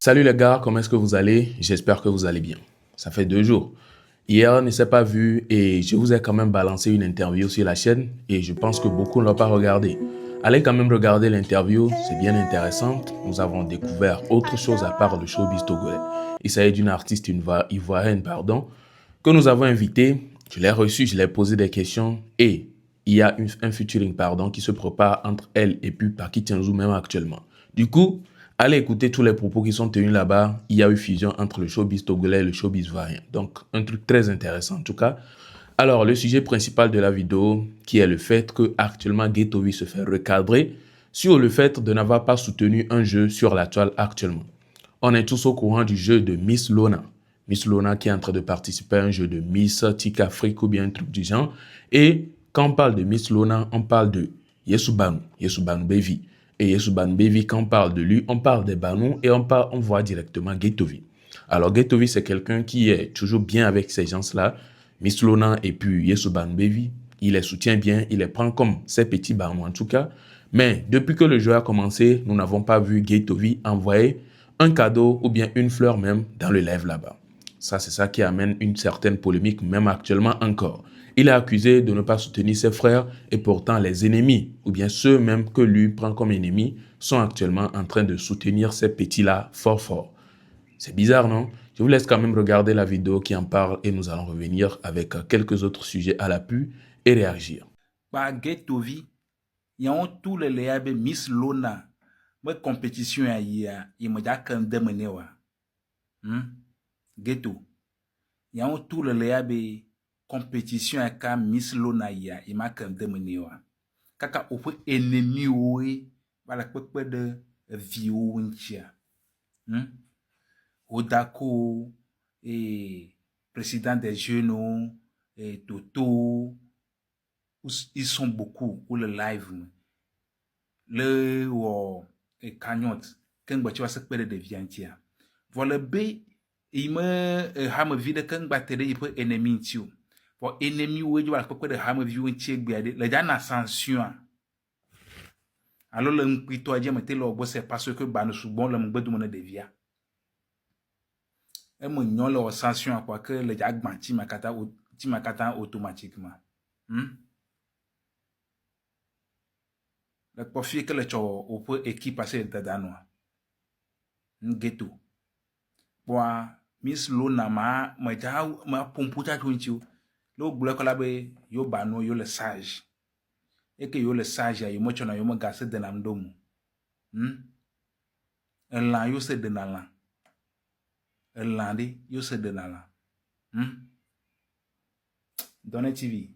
Salut les gars, comment est-ce que vous allez? J'espère que vous allez bien. Ça fait 2 jours. Hier, on ne s'est pas vu et je vous ai quand même balancé une interview sur la chaîne et je pense que beaucoup ne l'ont pas regardé. Allez quand même regarder l'interview, c'est bien intéressant. Nous avons découvert autre chose à part le showbiz togolais. Il s'agit d'une artiste ivoirienne, que nous avons invitée. Je l'ai reçue, je lui ai posé des questions et il y a un featuring, qui se prépare entre elle et puis Paki Tianzou même actuellement. Du coup, allez écouter tous les propos qui sont tenus là-bas. Il y a eu fusion entre le showbiz togolais et le showbiz ivoirien. Donc, un truc très intéressant en tout cas. Alors, le sujet principal de la vidéo, qui est le fait que actuellement Ghetto se fait recadrer sur le fait de n'avoir pas soutenu un jeu sur la toile actuellement. On est tous au courant du jeu de Miss Lona. Miss Lona qui est en train de participer à un jeu de Miss Tic Afrique ou bien un truc du genre. Et quand on parle de Miss Lona, on parle de Yesubanu Bevi. Et Yesubanu Bevi, quand on parle de lui, on parle des Banous et on voit directement Ghettovi. Alors Ghettovi, c'est quelqu'un qui est toujours bien avec ces gens-là. Miss Lona et puis Yesubanu Bevi, il les soutient bien, il les prend comme ses petits Banous en tout cas. Mais depuis que le jeu a commencé, nous n'avons pas vu Ghettovi envoyer un cadeau ou bien une fleur même dans le live là-bas. Ça, c'est ça qui amène une certaine polémique, même actuellement encore. Il est accusé de ne pas soutenir ses frères et pourtant les ennemis, ou bien ceux même que lui prend comme ennemis, sont actuellement en train de soutenir ces petits-là fort fort. C'est bizarre, non? Je vous laisse quand même regarder la vidéo qui en parle et nous allons revenir avec quelques autres sujets à l'appui et réagir. Bah, Ghettovi, il y a tout le léabe Miss Lona. Moi, compétition à il m'a déjà quand demandé wa. Ghetto. Il y a tout le léabe compétition à Miss Lona il m'a quand demandé wa. Kaka au peu ennemi oué, voilà quoi de vieux unchia. Odako et président des jeunes et Toto. Ils sont beaucoup ou le live le ou cagnotte quand tu vas se perdre de viantia voilà b il me ham vide quand battre il peut ennemi tio pour ennemi ou tu vas pas de ham view tie gbiade le jana sanction alors le mpito adia mettez le boss parce que ba no subon le mbedu mon de via et mon nyon le sanction quoi que le jagban ti makata automatiquement le profil que le cho au peu équipe passer de danois Ghetto boa Miss Lona ma pomputa twinchu lo gbule kola be yo bano yo le sage et que yo le sage ya yo mo chona yo mo gase de namdomu la yo se de nala landi yo se de nala Donne TV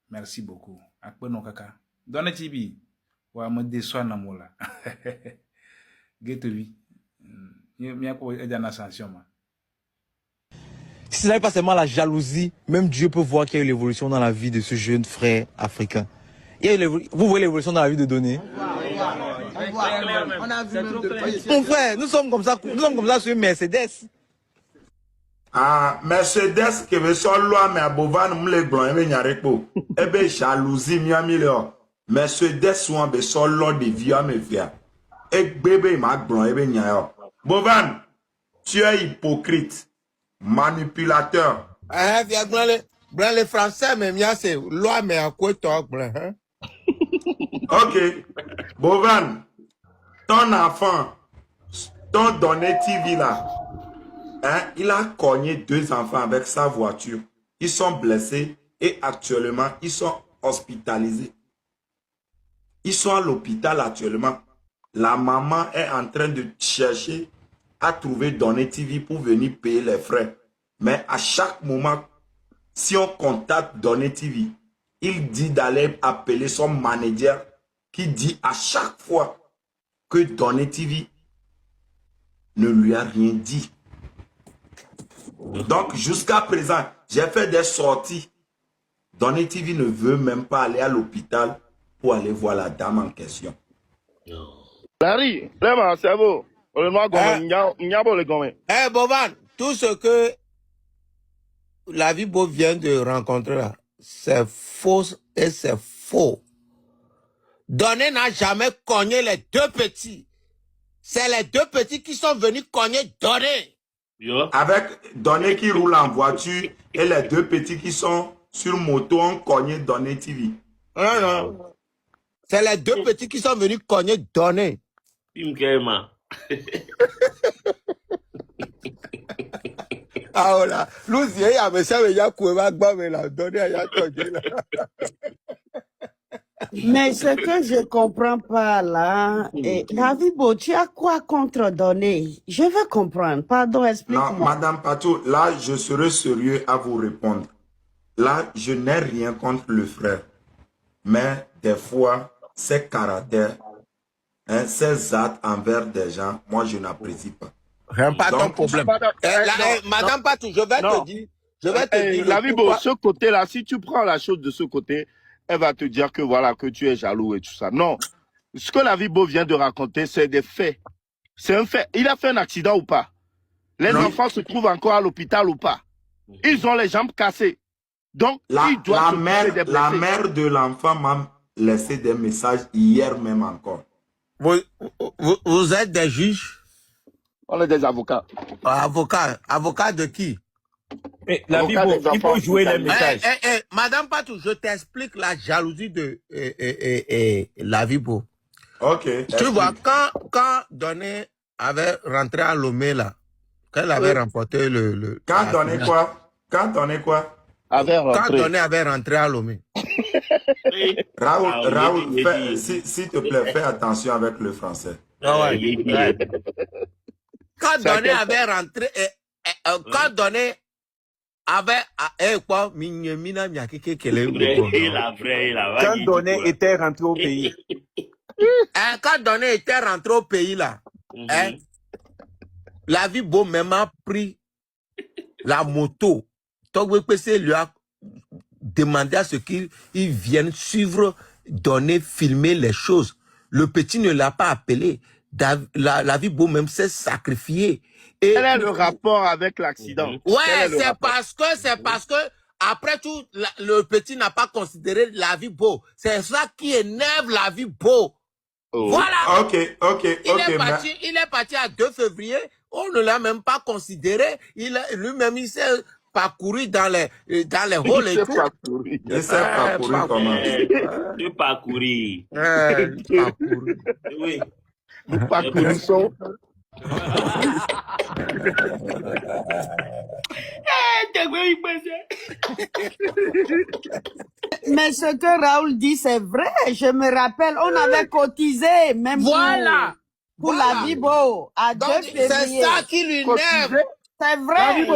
merci beaucoup akpe no kaka Donne TV wa me déçoit na mola Ghetto vi Si ce n'est pas seulement la jalousie, même Dieu peut voir qu'il y a eu l'évolution dans la vie de ce jeune frère africain. Vous voyez l'évolution dans la vie de Donné? On a vu mon frère, nous sommes comme ça sur une Mercedes. Ah, Mercedes qui veut sur loi mais à Bovan m'le blanc et nyarepo. Ebe jalousie miami le. Mercedes soit be sur loi de via me via. Et bébé m'a blanc et nyaya. Bovan, tu es hypocrite, manipulateur. Ah, viens blanc les français mais mia c'est loi mais à quoi toi blanc hein? Ok. Bovan, ton enfant, ton donné TV là, hein, il a cogné 2 enfants avec sa voiture. Ils sont blessés et actuellement, ils sont hospitalisés. Ils sont à l'hôpital actuellement. La maman est en train de chercher à trouver Donné TV pour venir payer les frais. Mais à chaque moment, si on contacte Donné TV, il dit d'aller appeler son manager qui dit à chaque fois que Donné TV ne lui a rien dit. Donc, jusqu'à présent, j'ai fait des sorties. Donné TV ne veut même pas aller à l'hôpital pour aller voir la dame en question. Larry, c'est beau. Eh, Boban, tout ce que la vie beau vient de rencontrer là, c'est faux et c'est faux. Donné n'a jamais cogné les 2 petits. c'est les deux petits qui sont venus cogner Donné. Yo. Avec Donné qui roule en voiture et les deux petits qui sont sur moto ont cogné Donné TV. Non, non. C'est les deux petits qui sont venus cogner Donné. Imkema. Ah, voilà. Lucie, il y a ça, il y a quoi, mais la Donné, il y a cogné là. Mais ce que je comprends pas là, Lavibo, tu as quoi contre Donné? Je veux comprendre. Pardon, Non, explique-moi. Madame Patou, là, je serai sérieux à vous répondre. Là, je n'ai rien contre le frère. Mais des fois, ses caractères, hein, ses actes envers des gens, moi, je n'apprécie pas. Pas ton Donc, problème. Madame, Madame Patou, je vais non. te dire. Je vais te dire. Lavibo, pourquoi- ce côté-là, si tu prends la chose de ce côté, elle va te dire que voilà, que tu es jaloux et tout ça. Non. Ce que Lavibo vient de raconter, c'est des faits. C'est un fait. Il a fait un accident ou pas? Les Non. enfants se trouvent encore à l'hôpital ou pas? Ils ont les jambes cassées. Donc, La, ils doivent s'occuper des la blessés. mère de l'enfant m'a laissé des messages hier même encore. Vous êtes des juges? On est des avocats. Avocat de qui? Mais la vie, Avocat des il faut enfants, jouer les c'est messages. Madame Patou, je t'explique la jalousie de Lavibo. Ok. Tu explique. vois, quand Donné avait rentré à Lomé, là, quand elle avait remporté le Quand la Donné finale, quoi? Quand Donné quoi? Avec quand rentré. Donné avait rentré à Lomé, Raoul, Ah, Raoul, il fais- dit. s'il te plaît, fais attention avec le français. quand C'est Donné à avait rentré, quand Donné avait quoi, Quand Donné était rentré au pays, quand Donné était rentré au pays, là, hein, Lavibo même a pris la moto. Togwe PC lui a demandé à ce qu'il vienne suivre, donner, filmer les choses. Le petit ne l'a pas appelé. Lavibo même s'est sacrifié. Et Quel est le rapport avec l'accident? Quel ouais, est le rapport? c'est parce que après tout, le petit n'a pas considéré Lavibo. C'est ça qui énerve Lavibo. Oh. Voilà. Ok, ok, Il est parti à 2 février. On ne l'a même pas considéré. Lui-même, il s'est parcouru dans les halls et C'est tout. pas pourri. Il s'est parcouru comment? Tu parcourir. Parcouru. Oui. Parcouru son. Mais ce que Raoul dit, c'est vrai. Je me rappelle, on avait cotisé, même Voilà. pour Voilà. la Bibo, à 2 Donc, c'est février. ça qui lui énerve. Cotisé. C'est La vrai. Bibo.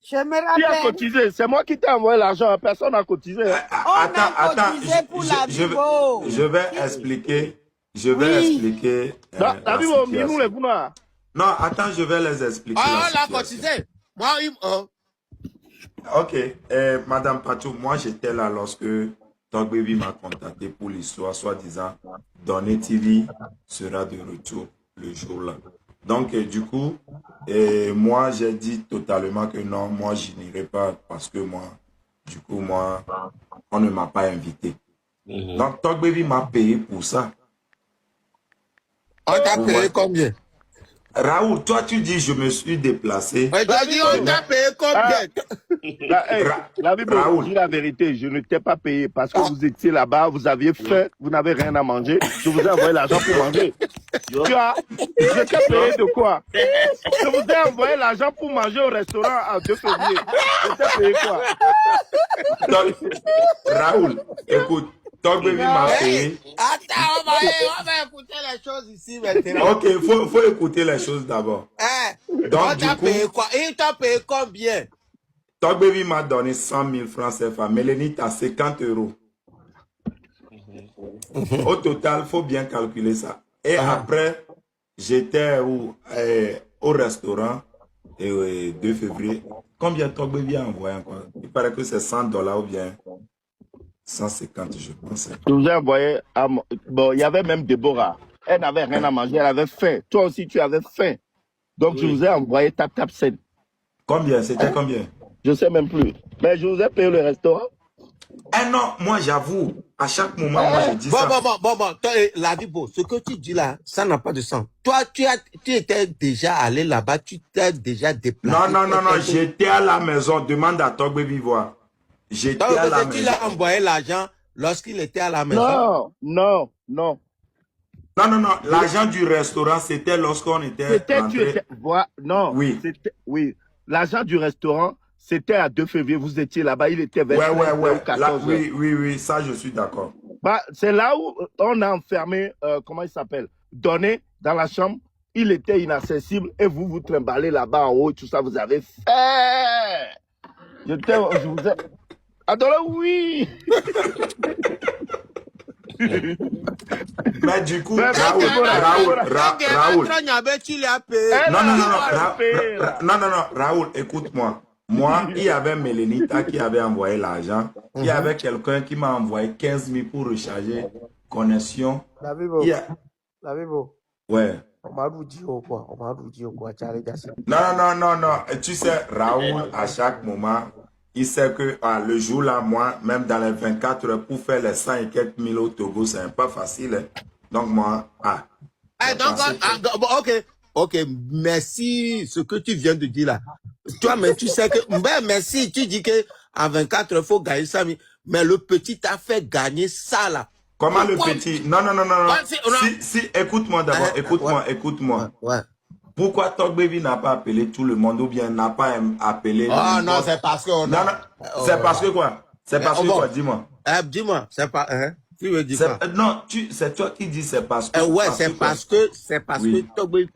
Je me Qui a rappelle. cotisé? C'est moi qui t'ai envoyé l'argent. Personne n'a cotisé. Hein. a cotisé pour la Bibo. je vais expliquer. Je vais Oui. expliquer. Non, la la Bibo, situation. nous les Bouna. Non, attends, je vais les expliquer. Ah, on la l'a situation. cotisé. Moi, Ok, Madame Patou, moi j'étais là lorsque Talk Baby m'a contacté pour l'histoire, soi-disant, Donné TV sera de retour le jour-là. Donc, du coup, moi j'ai dit totalement que non, moi je n'irai pas parce que moi, du coup, moi, on ne m'a pas invité. Donc, Talk Baby m'a payé pour ça. on t'a payé Ouais. combien? Raoul, toi tu dis je me suis déplacé. Mais t'as dit, on t'a payé combien? La Bibo, Raoul. dis la vérité, je ne t'ai pas payé parce que vous étiez là-bas, vous aviez faim, vous n'avez rien à manger. Je vous ai envoyé l'argent pour manger. Je t'ai payé de quoi? Je vous ai envoyé l'argent pour manger au restaurant à 2 février. Je t'ai payé quoi? Donc, Raoul, écoute, Talk Baby m'a payé. Attends, on va écouter les choses ici maintenant. Ok, faut écouter les choses d'abord. Donc, On du t'a coup, payé quoi? Il t'a payé combien? Talk Baby m'a donné 100 000 francs CFA. Mélanie, t'as 50 euros. Au total, faut bien calculer ça. Et après, j'étais au restaurant et 2 février. Combien Talk Baby a envoyé encore? Il paraît que c'est $100 ou bien 150, je pense. Je vous ai envoyé à... Bon, il y avait même Déborah. Elle n'avait rien à manger, elle avait faim. Toi aussi, tu avais faim. Donc, je vous ai envoyé tap scène. Combien? C'était combien? Je sais même plus. Mais je vous ai payé le restaurant. Eh non, moi j'avoue, à chaque moment, moi je dis Bon, ça. toi, la vie, bon, ce que tu dis là, ça n'a pas de sens. Toi, tu étais déjà allé là-bas, tu t'es déjà déplacé. Non, j'étais à la maison, demande à Togbe Vivoire. J'étais à la maison. Tu as envoyé l'argent lorsqu'il était à la maison. Non. Non, l'argent du restaurant, c'était lorsqu'on était rentré. Non, oui. Oui, l'argent du restaurant, c'était à 2 février, vous étiez là-bas, il était vers Ouais. 14 Oui, ça je suis d'accord. Bah, c'est là où on a enfermé, comment il s'appelle, Donné dans la chambre. Il était inaccessible et vous trimballez là-bas en haut, tout ça, vous avez fait. Je vous ai... Adoré, oui. Mais du coup, Raoul. Non, Raoul, écoute-moi. Moi, il y avait Mélénita qui avait envoyé l'argent. Il y avait quelqu'un qui m'a envoyé 15 000 pour recharger connexion. La Bibo. Ouais. On m'a dit quoi? Non. Tu sais, Raoul, à chaque moment, il sait que le jour-là, moi, même dans les 24 heures, pour faire les 100 et quelques mille au Togo, c'est pas facile. Hein. Donc, moi, ok, merci ce que tu viens de dire là. Toi, mais tu sais que, merci, tu dis que en 24 heures, il faut gagner 100 000, mais le petit t'a fait gagner ça là. Comment le petit? Non. Si, écoute-moi d'abord, écoute-moi. Ouais. Pourquoi Togbevi n'a pas appelé tout le monde ou bien n'a pas appelé... Oh non, c'est parce que... Non, c'est parce que quoi? C'est parce que quoi? Dis-moi. Dis-moi, c'est pas... Tu veux dire quoi? Non, c'est toi qui dis c'est parce que... Ouais, c'est parce que Togbevi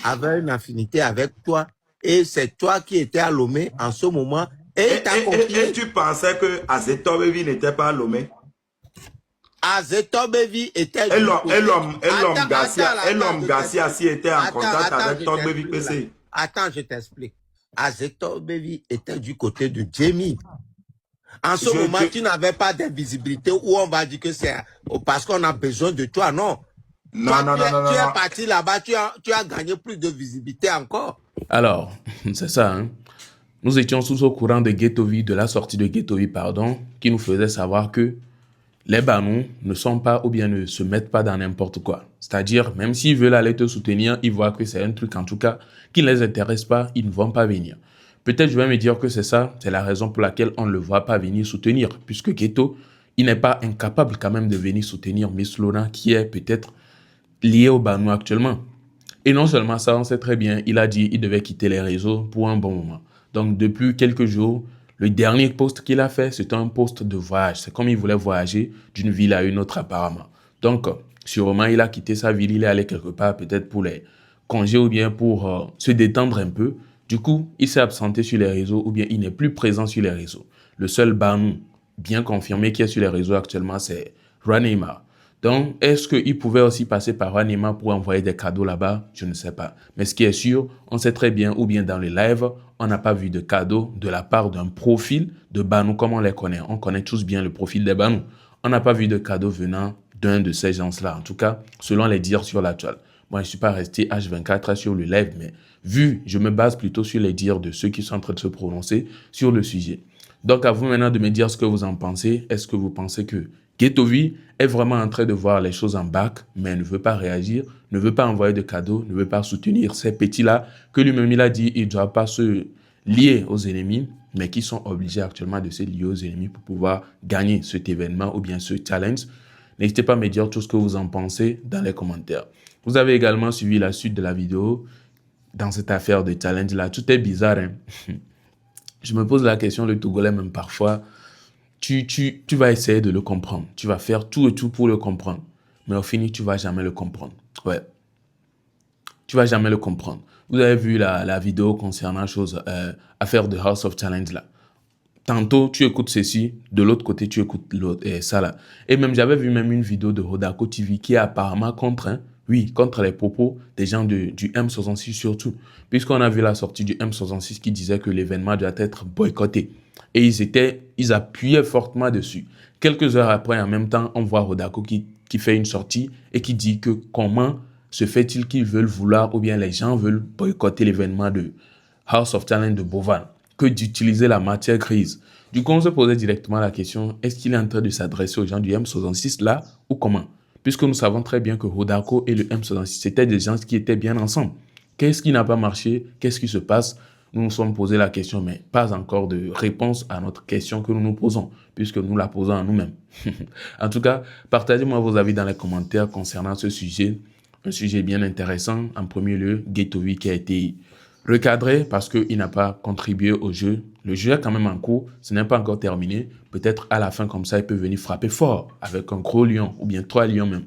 avait une affinité avec toi et c'est toi qui étais à Lomé en ce moment et tu pensais que Togbevi n'était pas à Lomé? Togbevi était... Et l'homme Garcia si était en contact avec Togbevi PC. Attends, je t'explique. Togbevi était du côté de Jamie. En ce moment, tu n'avais pas d'invisibilité où on va dire que c'est parce qu'on a besoin de toi, non. Non. Tu es parti là-bas, tu as gagné plus de visibilité encore. Alors, c'est ça, hein. Nous étions tous au courant de Ghettovi, de la sortie de Ghettovi, qui nous faisait savoir que les Banous ne sont pas ou bien ne se mettent pas dans n'importe quoi. C'est-à-dire, même s'ils veulent aller te soutenir, ils voient que c'est un truc, en tout cas, qui ne les intéresse pas, ils ne vont pas venir. Peut-être je vais me dire que c'est ça, c'est la raison pour laquelle on ne le voit pas venir soutenir, puisque Ghetto, il n'est pas incapable quand même de venir soutenir Miss Lona, qui est peut-être lié au Banous actuellement. Et non seulement ça, on sait très bien, il a dit qu'il devait quitter les réseaux pour un bon moment. Donc, depuis quelques jours, le dernier post qu'il a fait, c'était un post de voyage. C'est comme il voulait voyager d'une ville à une autre apparemment. Donc, sûrement, il a quitté sa ville, il est allé quelque part, peut-être pour les congés ou bien pour se détendre un peu. Du coup, il s'est absenté sur les réseaux ou bien il n'est plus présent sur les réseaux. Le seul Banou bien confirmé qui est sur les réseaux actuellement, c'est Ranema. Donc, est-ce qu'il pouvait aussi passer par Ranema pour envoyer des cadeaux là-bas? Je ne sais pas. Mais ce qui est sûr, on sait très bien, ou bien dans les lives, on n'a pas vu de cadeaux de la part d'un profil de Banou comme on les connaît. On connaît tous bien le profil des Banous. On n'a pas vu de cadeaux venant d'un de ces gens-là. En tout cas, selon les dires sur la toile. Moi, je ne suis pas resté H24 sur le live, mais je me base plutôt sur les dires de ceux qui sont en train de se prononcer sur le sujet. Donc, à vous maintenant de me dire ce que vous en pensez. Est-ce que vous pensez que Ghettovi est vraiment en train de voir les choses en bac, mais ne veut pas réagir, ne veut pas envoyer de cadeaux, ne veut pas soutenir ces petits-là, que lui-même il a dit il ne doit pas se lier aux ennemis, mais qui sont obligés actuellement de se lier aux ennemis pour pouvoir gagner cet événement ou bien ce challenge. N'hésitez pas à me dire tout ce que vous en pensez dans les commentaires. Vous avez également suivi la suite de la vidéo dans cette affaire de challenge-là. Tout est bizarre, hein? Je me pose la question, le Togolais même parfois, tu vas essayer de le comprendre. Tu vas faire tout et tout pour le comprendre. Mais au final, tu ne vas jamais le comprendre. Ouais. Tu ne vas jamais le comprendre. Vous avez vu la vidéo concernant affaire de House of Challenge là. Tantôt, tu écoutes ceci, de l'autre côté, tu écoutes ça là. Et même, j'avais vu même une vidéo de Hodako TV qui est apparemment contre les propos des gens du M66 surtout. Puisqu'on a vu la sortie du M66 qui disait que l'événement doit être boycotté. Et ils appuyaient fortement dessus. Quelques heures après, en même temps, on voit Hodako qui fait une sortie et qui dit que comment se fait-il qu'ils veulent vouloir ou bien les gens veulent boycotter l'événement de House of Talent de Bovan que d'utiliser la matière grise. Du coup, on se posait directement la question, est-ce qu'il est en train de s'adresser aux gens du M66 là ou comment? Puisque nous savons très bien que Hodako et le M66, c'était des gens qui étaient bien ensemble. Qu'est-ce qui n'a pas marché? Qu'est-ce qui se passe? Nous nous sommes posé la question, mais pas encore de réponse à notre question que nous nous posons, puisque nous la posons à nous-mêmes. En tout cas, partagez-moi vos avis dans les commentaires concernant ce sujet. Un sujet bien intéressant. En premier lieu, Getovi qui a été recadré parce qu'il n'a pas contribué au jeu. Le jeu est quand même en cours, ce n'est pas encore terminé. Peut-être à la fin, comme ça, il peut venir frapper fort avec un gros lion ou bien 3 lions même.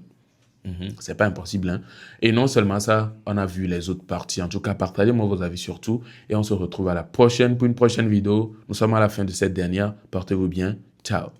C'est pas impossible, hein. Et non seulement ça, on a vu les autres parties. En tout cas, partagez-moi vos avis surtout. Et on se retrouve à la prochaine pour une prochaine vidéo. Nous sommes à la fin de cette dernière. Portez-vous bien. Ciao.